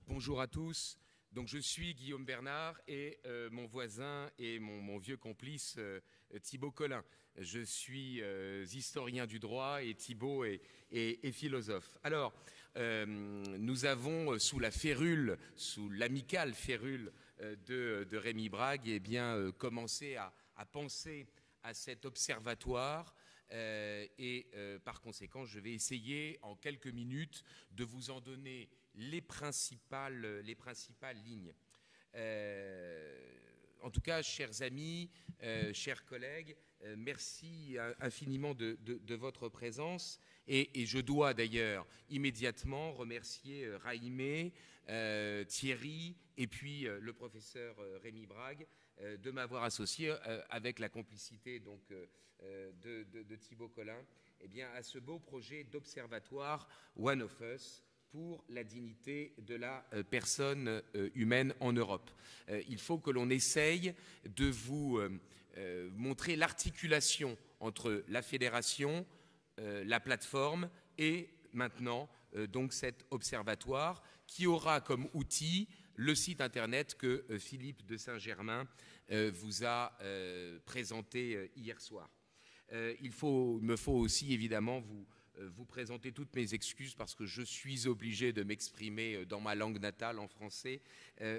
Bonjour à tous. Donc, je suis Guillaume Bernard et mon voisin et mon vieux complice Thibaut Collin. Je suis historien du droit et Thibaut est philosophe. Alors, nous avons sous la férule, sous l'amicale férule de Rémi Brague, eh bien, commencé à penser à cet observatoire. Par conséquent, je vais essayer en quelques minutes de vous en donner les principales lignes. En tout cas, chers amis, chers collègues, merci infiniment de votre présence. Et je dois d'ailleurs immédiatement remercier Raïmé, Thierry et puis le professeur Rémi Brague de m'avoir associé avec la complicité donc, de Thibaut Collin eh bien, à ce beau projet d'observatoire One of Us pour la dignité de la personne humaine en Europe. Il faut que l'on essaye de vous montrer l'articulation entre la fédération, la plateforme et maintenant donc cet observatoire qui aura comme outil le site internet que Philippe de Saint-Germain vous a présenté hier soir. Il me faut aussi évidemment vous présenter toutes mes excuses parce que je suis obligé de m'exprimer dans ma langue natale, en français,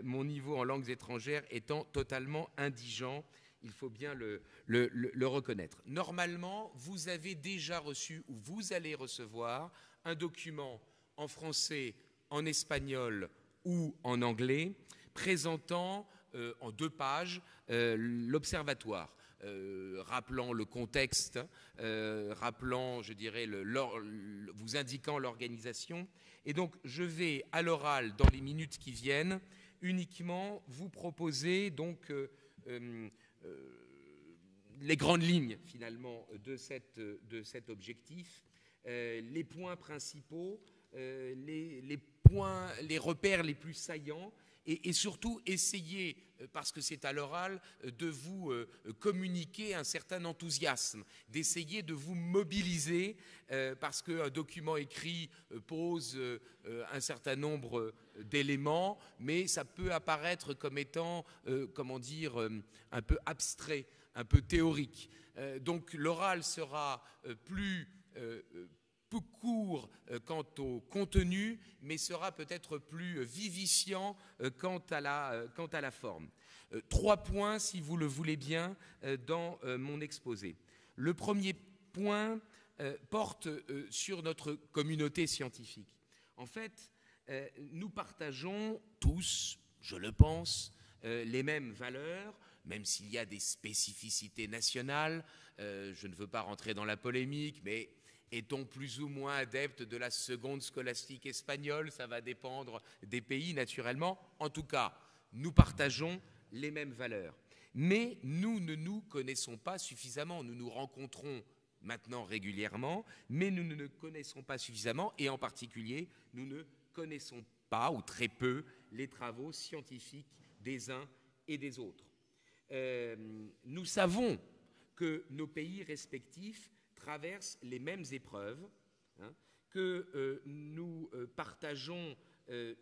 mon niveau en langues étrangères étant totalement indigent, il faut bien le reconnaître. Normalement, vous avez déjà reçu ou vous allez recevoir un document en français, en espagnol ou en anglais présentant en 2 pages l'observatoire. Rappelant le contexte, rappelant, je dirais, vous indiquant l'organisation. Et donc, je vais, à l'oral, dans les minutes qui viennent, uniquement vous proposer donc, les grandes lignes, finalement, de cet objectif, les points principaux, les repères les plus saillants, et surtout essayer, parce que c'est à l'oral, de vous communiquer un certain enthousiasme, d'essayer de vous mobiliser, parce qu'un document écrit pose un certain nombre d'éléments, mais ça peut apparaître comme étant, comment dire, un peu abstrait, un peu théorique. Donc l'oral sera plus court quant au contenu, mais sera peut-être plus vivifiant quant à la forme. 3 points, si vous le voulez bien, dans mon exposé. Le premier point porte sur notre communauté scientifique. En fait, nous partageons tous, je le pense, les mêmes valeurs, même s'il y a des spécificités nationales. Je ne veux pas rentrer dans la polémique, mais est-on plus ou moins adepte de la seconde scolastique espagnole? Ça va dépendre des pays, naturellement. En tout cas, nous partageons les mêmes valeurs. Mais nous ne nous connaissons pas suffisamment. Nous nous rencontrons maintenant régulièrement, mais nous ne nous connaissons pas suffisamment. Et en particulier, nous ne connaissons pas, ou très peu, les travaux scientifiques des uns et des autres. Nous savons que nos pays respectifs traversent les mêmes épreuves, que nous partageons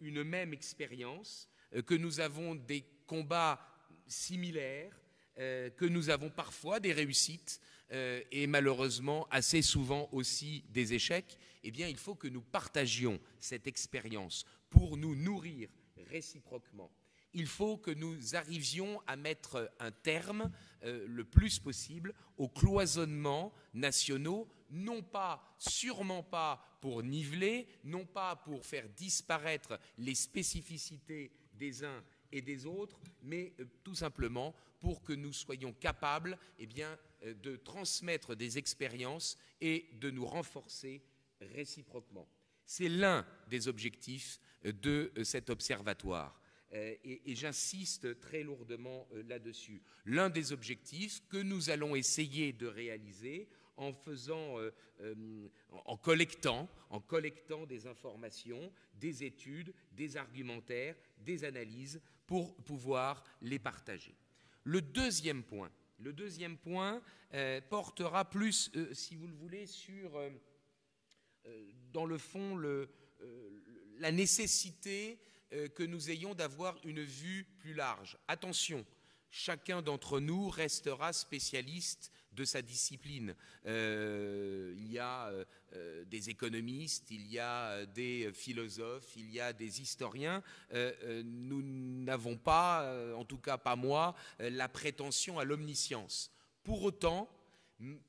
une même expérience, que nous avons des combats similaires, que nous avons parfois des réussites et malheureusement assez souvent aussi des échecs. Eh bien, il faut que nous partagions cette expérience pour nous nourrir réciproquement. Il faut que nous arrivions à mettre un terme le plus possible aux cloisonnements nationaux, non pas, sûrement pas pour niveler, non pas pour faire disparaître les spécificités des uns et des autres, mais tout simplement pour que nous soyons capables eh bien, de transmettre des expériences et de nous renforcer réciproquement. C'est l'un des objectifs de cet observatoire. Et j'insiste très lourdement là-dessus. L'un des objectifs que nous allons essayer de réaliser en collectant des informations, des études, des argumentaires, des analyses pour pouvoir les partager. Le deuxième point portera plus, si vous le voulez, sur dans le fond, la nécessité que nous ayons d'avoir une vue plus large. Attention, chacun d'entre nous restera spécialiste de sa discipline. Il y a des économistes, il y a des philosophes, il y a des historiens. Nous n'avons pas, en tout cas pas moi, la prétention à l'omniscience. Pour autant,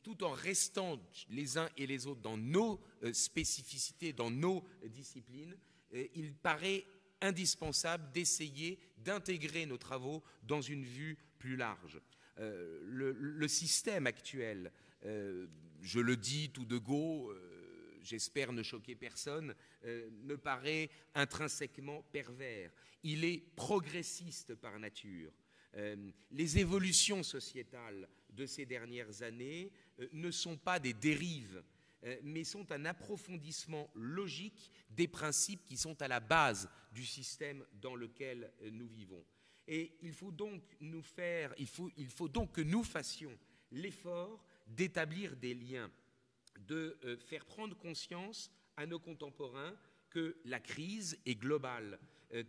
tout en restant les uns et les autres dans nos spécificités, dans nos disciplines, il paraît indispensable d'essayer d'intégrer nos travaux dans une vue plus large. Le système actuel, je le dis tout de go, j'espère ne choquer personne, me paraît intrinsèquement pervers. Il est progressiste par nature. Les évolutions sociétales de ces dernières années ne sont pas des dérives, mais sont un approfondissement logique des principes qui sont à la base du système dans lequel nous vivons. Et il faut donc que nous fassions l'effort d'établir des liens, de faire prendre conscience à nos contemporains que la crise est globale,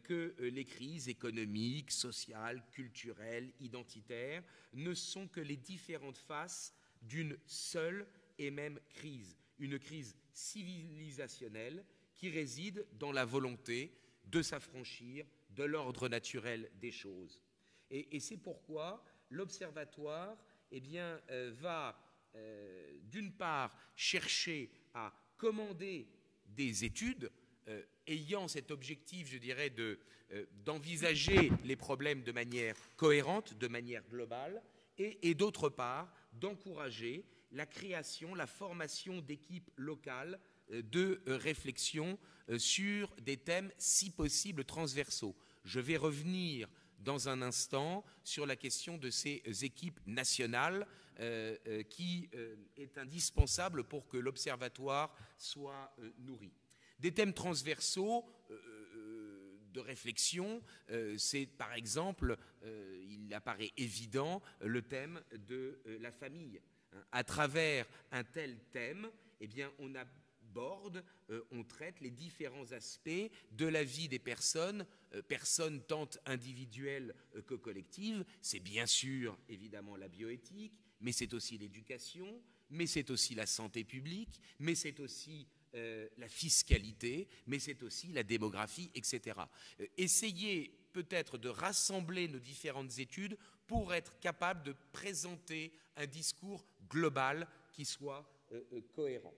que les crises économiques, sociales, culturelles, identitaires ne sont que les différentes faces d'une seule et même crise, une crise civilisationnelle qui réside dans la volonté de s'affranchir de l'ordre naturel des choses. Et c'est pourquoi l'Observatoire va d'une part chercher à commander des études ayant cet objectif, je dirais, d'envisager les problèmes de manière cohérente, de manière globale, et d'autre part d'encourager la création, la formation d'équipes locales de réflexion sur des thèmes si possible transversaux. Je vais revenir dans un instant sur la question de ces équipes nationales qui est indispensable pour que l'Observatoire soit nourri. Des thèmes transversaux de réflexion, c'est par exemple, il apparaît évident, le thème de la famille. À travers un tel thème, eh bien, on aborde, on traite les différents aspects de la vie des personnes, personnes tant individuelles que collectives. C'est bien sûr, évidemment, la bioéthique, mais c'est aussi l'éducation, mais c'est aussi la santé publique, mais c'est aussi la fiscalité, mais c'est aussi la démographie, etc. Essayez peut-être de rassembler nos différentes études pour être capable de présenter un discours global qui soit cohérent.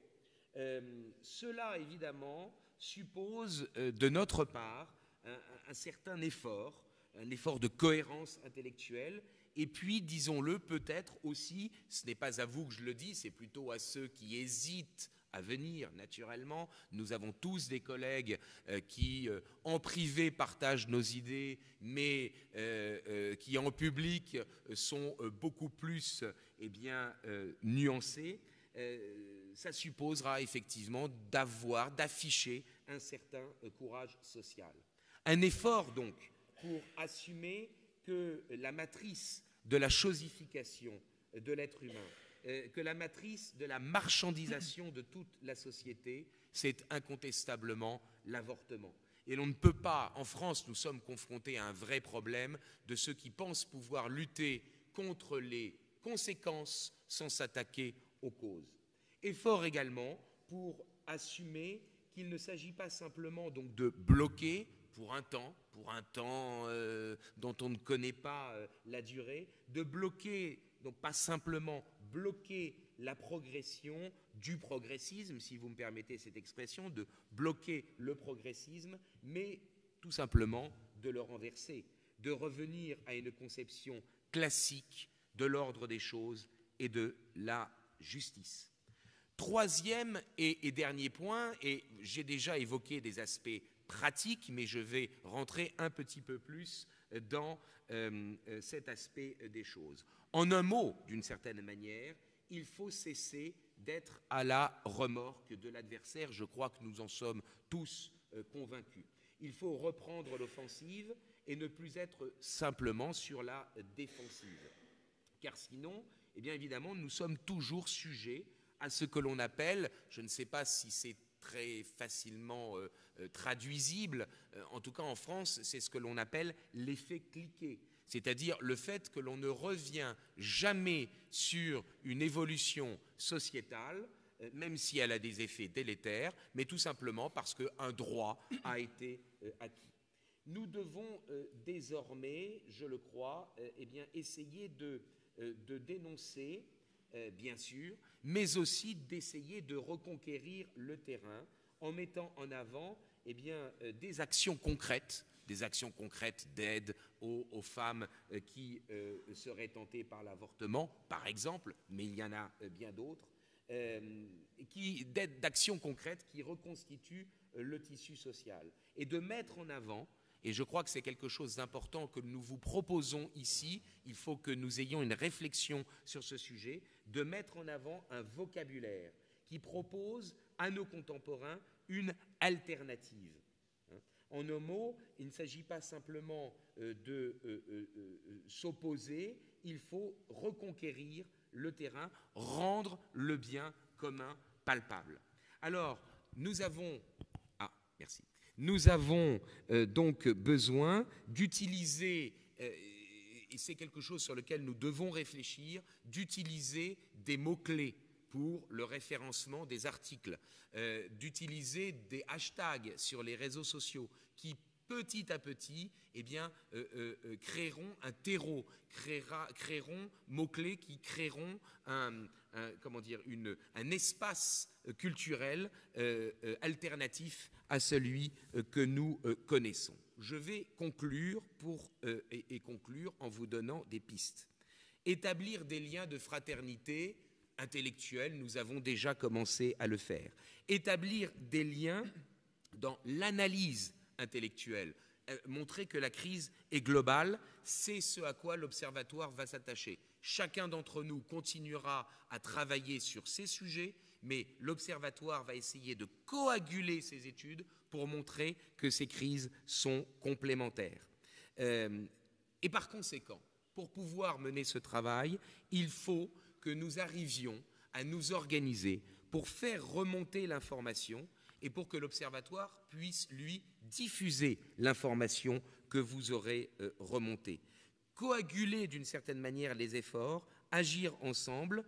Cela, évidemment, suppose de notre part un certain effort, un effort de cohérence intellectuelle, et puis, disons-le, peut-être aussi, ce n'est pas à vous que je le dis, c'est plutôt à ceux qui hésitent à venir, naturellement. Nous avons tous des collègues qui, en privé, partagent nos idées, mais qui, en public, sont beaucoup plus nuancés. Ça supposera effectivement d'afficher un certain courage social. Un effort, donc, pour assumer que la matrice de la chosification de l'être humain, que la matrice de la marchandisation de toute la société, c'est incontestablement l'avortement. Et l'on ne peut pas, en France, nous sommes confrontés à un vrai problème de ceux qui pensent pouvoir lutter contre les conséquences sans s'attaquer aux causes. Effort également pour assumer qu'il ne s'agit pas simplement donc de bloquer pour un temps dont on ne connaît pas la durée, de bloquer, donc pas simplement bloquer la progression du progressisme, si vous me permettez cette expression, de bloquer le progressisme, mais tout simplement de le renverser, de revenir à une conception classique de l'ordre des choses et de la justice. Troisième et dernier point, et j'ai déjà évoqué des aspects pratiques, mais je vais rentrer un petit peu plus dans cet aspect des choses. En un mot, d'une certaine manière, il faut cesser d'être à la remorque de l'adversaire. Je crois que nous en sommes tous convaincus. Il faut reprendre l'offensive et ne plus être simplement sur la défensive. Car sinon, eh bien évidemment, nous sommes toujours sujets à ce que l'on appelle, je ne sais pas si c'est très facilement traduisible. En tout cas, en France, c'est ce que l'on appelle l'effet cliquet. C'est-à-dire le fait que l'on ne revient jamais sur une évolution sociétale, même si elle a des effets délétères, mais tout simplement parce qu'un droit a été acquis. Nous devons désormais, je le crois, essayer de dénoncer, bien sûr, mais aussi d'essayer de reconquérir le terrain en mettant en avant des actions concrètes d'aide aux femmes qui seraient tentées par l'avortement, par exemple, mais il y en a bien d'autres, d'actions concrètes qui reconstituent le tissu social. Et de mettre en avant, et je crois que c'est quelque chose d'important que nous vous proposons ici, il faut que nous ayons une réflexion sur ce sujet, de mettre en avant un vocabulaire qui propose à nos contemporains une alternative. En un mot, il ne s'agit pas simplement de s'opposer, il faut reconquérir le terrain, rendre le bien commun palpable. Alors, nous avons donc besoin d'utiliser, et c'est quelque chose sur lequel nous devons réfléchir, d'utiliser des mots-clés pour le référencement des articles, d'utiliser des hashtags sur les réseaux sociaux qui, petit à petit, créeront un terreau, créeront mots-clés qui créeront un espace culturel alternatif à celui que nous connaissons. Je vais conclure conclure en vous donnant des pistes. Établir des liens de fraternité intellectuelle, nous avons déjà commencé à le faire. Établir des liens dans l'analyse intellectuelle, montrer que la crise est globale, c'est ce à quoi l'Observatoire va s'attacher. Chacun d'entre nous continuera à travailler sur ces sujets, mais l'Observatoire va essayer de coaguler ses études pour montrer que ces crises sont complémentaires. Et par conséquent, pour pouvoir mener ce travail, il faut que nous arrivions à nous organiser pour faire remonter l'information et pour que l'Observatoire puisse, lui, diffuser l'information que vous aurez remontée. Coaguler d'une certaine manière les efforts, agir ensemble,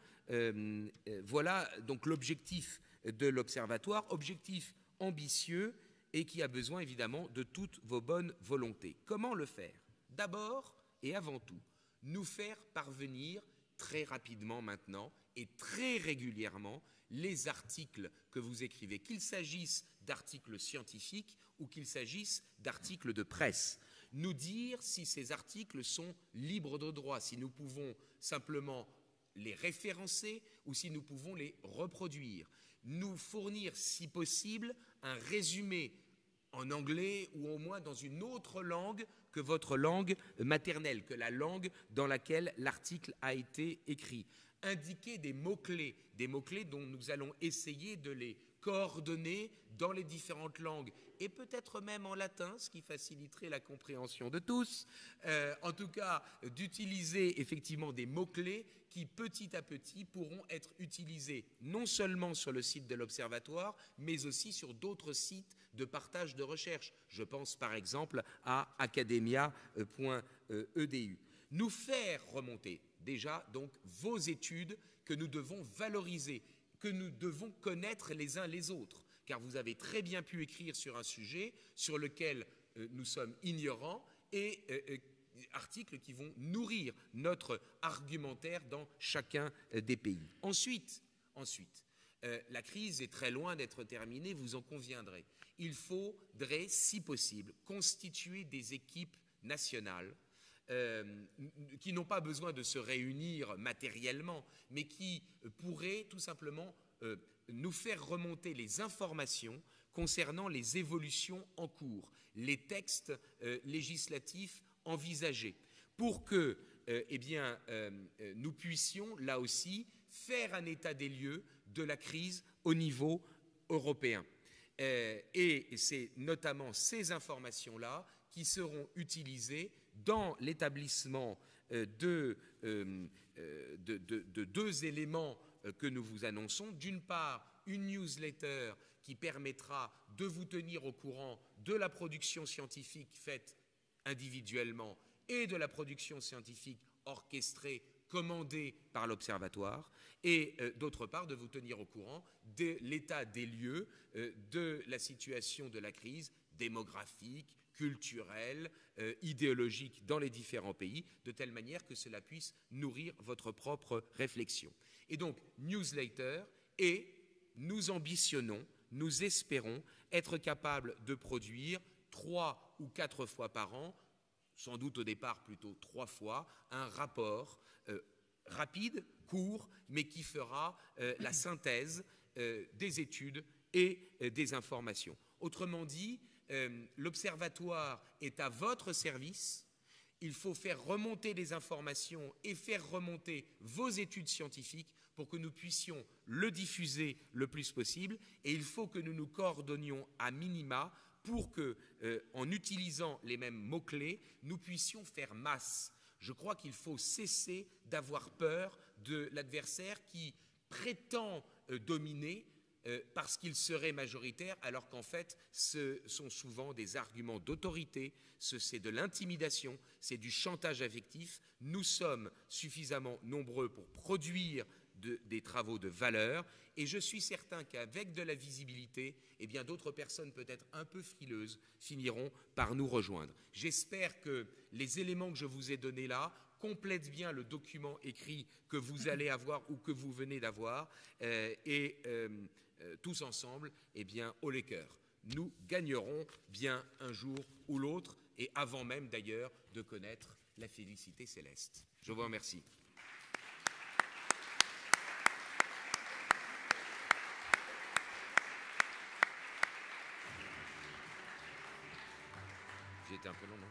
voilà donc l'objectif de l'Observatoire, objectif ambitieux et qui a besoin évidemment de toutes vos bonnes volontés. Comment le faire? D'abord et avant tout, nous faire parvenir très rapidement maintenant et très régulièrement les articles que vous écrivez, qu'il s'agisse d'articles scientifiques ou qu'il s'agisse d'articles de presse. Nous dire si ces articles sont libres de droit, si nous pouvons simplement les référencer ou si nous pouvons les reproduire. Nous fournir, si possible, un résumé en anglais ou au moins dans une autre langue que votre langue maternelle, que la langue dans laquelle l'article a été écrit. Indiquer des mots-clés dont nous allons essayer de les coordonner dans les différentes langues et peut-être même en latin, ce qui faciliterait la compréhension de tous. En tout cas, d'utiliser effectivement des mots-clés qui petit à petit pourront être utilisés non seulement sur le site de l'Observatoire, mais aussi sur d'autres sites de partage de recherche. Je pense par exemple à academia.edu. Nous faire remonter déjà donc vos études que nous devons valoriser, que nous devons connaître les uns les autres, car vous avez très bien pu écrire sur un sujet sur lequel nous sommes ignorants et articles qui vont nourrir notre argumentaire dans chacun des pays. Ensuite, la crise est très loin d'être terminée, vous en conviendrez. Il faudrait, si possible, constituer des équipes nationales qui n'ont pas besoin de se réunir matériellement, mais qui pourraient tout simplement nous faire remonter les informations concernant les évolutions en cours, les textes législatifs envisagés, pour que nous puissions, là aussi, faire un état des lieux de la crise au niveau européen. Et c'est notamment ces informations-là qui seront utilisées dans l'établissement de deux éléments que nous vous annonçons. D'une part, une newsletter qui permettra de vous tenir au courant de la production scientifique faite individuellement et de la production scientifique orchestrée, commandée par l'Observatoire, et d'autre part de vous tenir au courant de l'état des lieux de la situation de la crise démographique, culturelle, idéologique dans les différents pays, de telle manière que cela puisse nourrir votre propre réflexion. Et donc, newsletter, et nous ambitionnons, nous espérons être capables de produire 3 ou 4 fois par an, sans doute au départ plutôt 3 fois, un rapport rapide, court, mais qui fera la synthèse des études et des informations. Autrement dit, l'Observatoire est à votre service. Il faut faire remonter les informations et faire remonter vos études scientifiques pour que nous puissions le diffuser le plus possible. Et il faut que nous nous coordonnions à minima pour que, en utilisant les mêmes mots-clés, nous puissions faire masse. Je crois qu'il faut cesser d'avoir peur de l'adversaire qui prétend dominer parce qu'il serait majoritaire, alors qu'en fait, ce sont souvent des arguments d'autorité, c'est de l'intimidation, c'est du chantage affectif. Nous sommes suffisamment nombreux pour produire des travaux de valeur, et je suis certain qu'avec de la visibilité, eh bien d'autres personnes peut-être un peu frileuses finiront par nous rejoindre. J'espère que les éléments que je vous ai donnés là complètent bien le document écrit que vous allez avoir ou que vous venez d'avoir, tous ensemble, eh bien, haut les cœurs. Nous gagnerons bien un jour ou l'autre, et avant même d'ailleurs de connaître la félicité céleste. Je vous remercie. J'ai été un peu long, non ?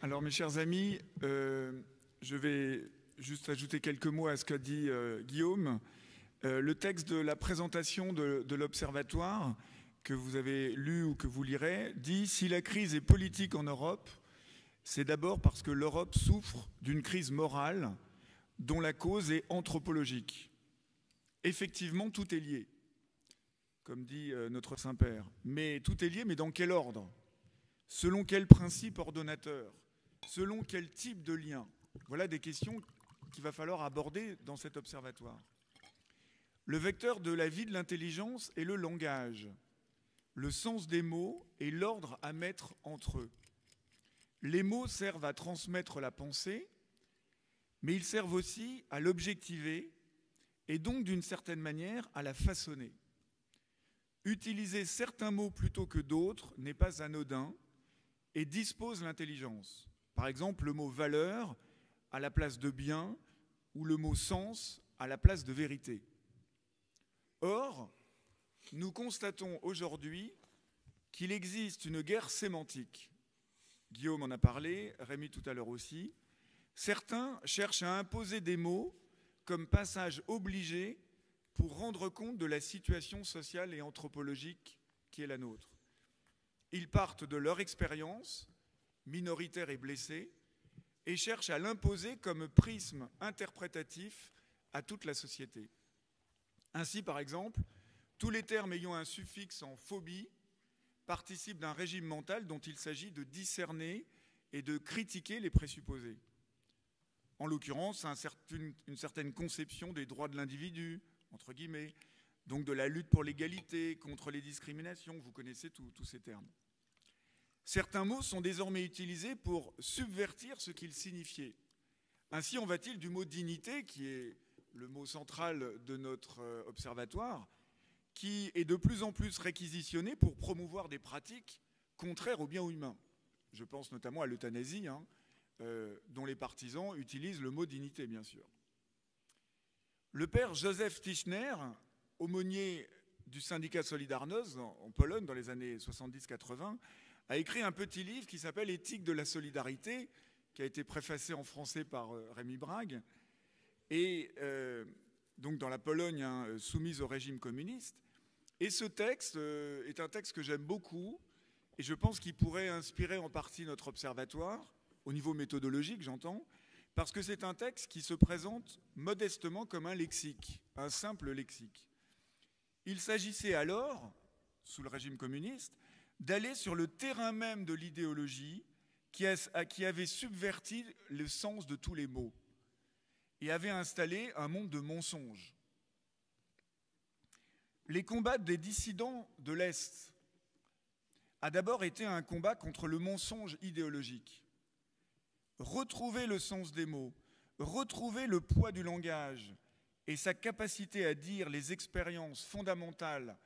Alors, mes chers amis, je vais juste ajouter quelques mots à ce qu'a dit Guillaume. Le texte de la présentation de l'Observatoire, que vous avez lu ou que vous lirez, dit « Si la crise est politique en Europe, c'est d'abord parce que l'Europe souffre d'une crise morale dont la cause est anthropologique. Effectivement, tout est lié, comme dit notre Saint-Père. Mais tout est lié, mais dans quel ordre ? Selon quel principe ordonnateur ? Selon quel type de lien ? Voilà des questions qu'il va falloir aborder dans cet observatoire. Le vecteur de la vie de l'intelligence est le langage, le sens des mots et l'ordre à mettre entre eux. Les mots servent à transmettre la pensée, mais ils servent aussi à l'objectiver et donc d'une certaine manière à la façonner. Utiliser certains mots plutôt que d'autres n'est pas anodin et dispose l'intelligence. Par exemple, le mot valeur à la place de bien ou le mot sens à la place de vérité. Or, nous constatons aujourd'hui qu'il existe une guerre sémantique. Guillaume en a parlé, Rémi tout à l'heure aussi. Certains cherchent à imposer des mots comme passage obligé pour rendre compte de la situation sociale et anthropologique qui est la nôtre. Ils partent de leur expérience, minoritaire et blessée, et cherchent à l'imposer comme prisme interprétatif à toute la société. Ainsi, par exemple, tous les termes ayant un suffixe en phobie participent d'un régime mental dont il s'agit de discerner et de critiquer les présupposés. En l'occurrence, une certaine conception des droits de l'individu, entre guillemets, donc de la lutte pour l'égalité, contre les discriminations, vous connaissez tous ces termes. Certains mots sont désormais utilisés pour subvertir ce qu'ils signifiaient. Ainsi en va-t-il du mot dignité, qui est le mot central de notre observatoire, qui est de plus en plus réquisitionné pour promouvoir des pratiques contraires au bien humain. Je pense notamment à l'euthanasie, dont les partisans utilisent le mot dignité, bien sûr. Le père Joseph Tischner, aumônier du syndicat Solidarność en Pologne dans les années 70-80, a écrit un petit livre qui s'appelle « Éthique de la solidarité », qui a été préfacé en français par Rémi Brague, et donc dans la Pologne soumise au régime communiste. Et ce texte est un texte que j'aime beaucoup, et je pense qu'il pourrait inspirer en partie notre observatoire, au niveau méthodologique, j'entends, parce que c'est un texte qui se présente modestement comme un lexique, un simple lexique. Il s'agissait alors, sous le régime communiste, d'aller sur le terrain même de l'idéologie qui avait subverti le sens de tous les mots et avait installé un monde de mensonges. Les combats des dissidents de l'Est a d'abord été un combat contre le mensonge idéologique. Retrouver le sens des mots, retrouver le poids du langage et sa capacité à dire les expériences fondamentales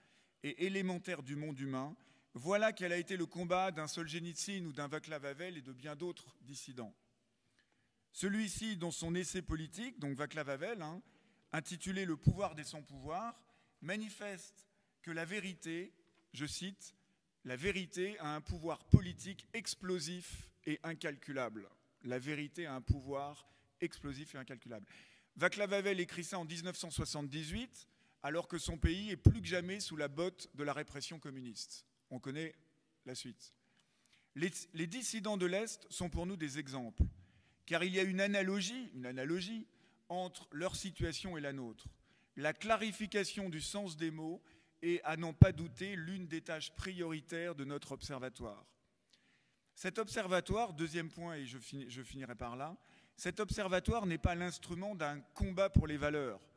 et élémentaires du monde humain, voilà quel a été le combat d'un Solzhenitsyn ou d'un Václav Havel et de bien d'autres dissidents. Celui-ci, dans son essai politique, donc Václav Havel, intitulé « Le pouvoir des sans-pouvoirs », manifeste que la vérité, je cite, « La vérité a un pouvoir politique explosif et incalculable ». La vérité a un pouvoir explosif et incalculable. Václav Havel écrit ça en 1978, alors que son pays est plus que jamais sous la botte de la répression communiste. On connaît la suite. Les dissidents de l'Est sont pour nous des exemples, car il y a une analogie entre leur situation et la nôtre. La clarification du sens des mots est, à n'en pas douter, l'une des tâches prioritaires de notre observatoire. Cet observatoire, deuxième point, et je finirai par là, cet observatoire n'est pas l'instrument d'un combat pour les valeurs,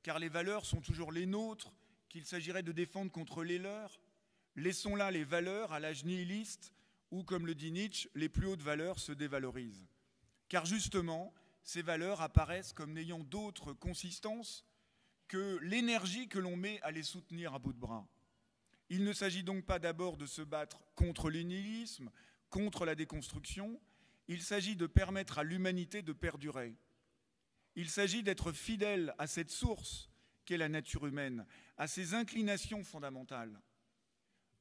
car les valeurs sont toujours les nôtres, qu'il s'agirait de défendre contre les leurs. Laissons là les valeurs à l'âge nihiliste, où, comme le dit Nietzsche, les plus hautes valeurs se dévalorisent. Car justement, ces valeurs apparaissent comme n'ayant d'autre consistance que l'énergie que l'on met à les soutenir à bout de bras. Il ne s'agit donc pas d'abord de se battre contre le nihilisme, contre la déconstruction, il s'agit de permettre à l'humanité de perdurer. Il s'agit d'être fidèle à cette source qu'est la nature humaine, à ses inclinations fondamentales.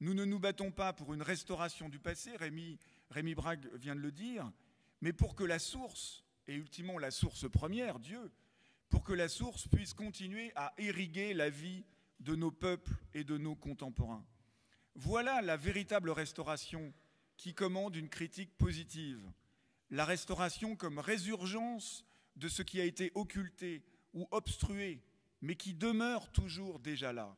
Nous ne nous battons pas pour une restauration du passé, Rémi Brague vient de le dire, mais pour que la source, et ultimement la source première, Dieu, pour que la source puisse continuer à irriguer la vie de nos peuples et de nos contemporains. Voilà la véritable restauration qui commande une critique positive. La restauration comme résurgence de ce qui a été occulté ou obstrué, mais qui demeure toujours déjà là.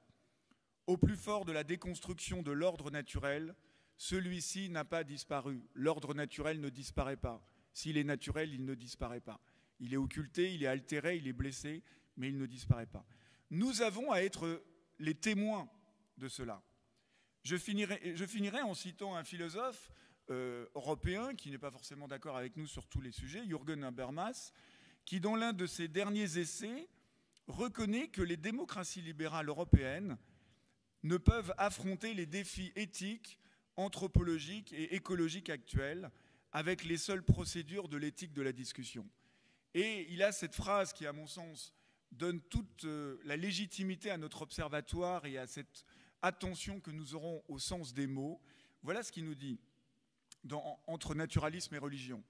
Au plus fort de la déconstruction de l'ordre naturel, celui-ci n'a pas disparu. L'ordre naturel ne disparaît pas. S'il est naturel, il ne disparaît pas. Il est occulté, il est altéré, il est blessé, mais il ne disparaît pas. Nous avons à être les témoins de cela. Je finirai en citant un philosophe européen qui n'est pas forcément d'accord avec nous sur tous les sujets, Jürgen Habermas, qui dans l'un de ses derniers essais reconnaît que les démocraties libérales européennes ne peuvent affronter les défis éthiques, anthropologiques et écologiques actuels avec les seules procédures de l'éthique de la discussion. Et il a cette phrase qui, à mon sens, donne toute la légitimité à notre observatoire et à cette attention que nous aurons au sens des mots. Voilà ce qu'il nous dit entre naturalisme et religion.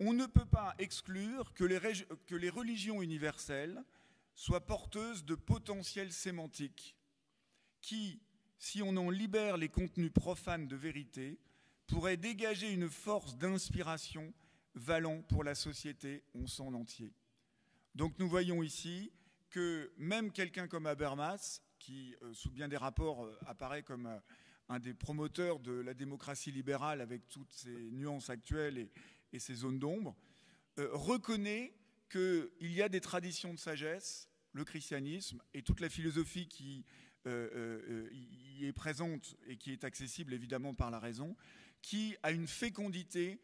On ne peut pas exclure que les religions universelles soient porteuses de potentiel sémantique qui, si on en libère les contenus profanes de vérité, pourrait dégager une force d'inspiration valant pour la société en son entier. Donc nous voyons ici que même quelqu'un comme Habermas, qui sous bien des rapports apparaît comme un des promoteurs de la démocratie libérale avec toutes ses nuances actuelles et ses zones d'ombre, reconnaît qu'il y a des traditions de sagesse, le christianisme et toute la philosophie qui y est présente et qui est accessible évidemment par la raison, qui a une fécondité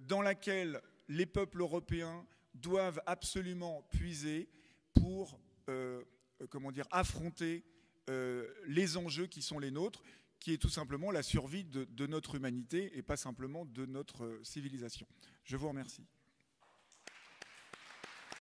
dans laquelle les peuples européens doivent absolument puiser pour affronter les enjeux qui sont les nôtres, qui est tout simplement la survie de notre humanité et pas simplement de notre civilisation. Je vous remercie.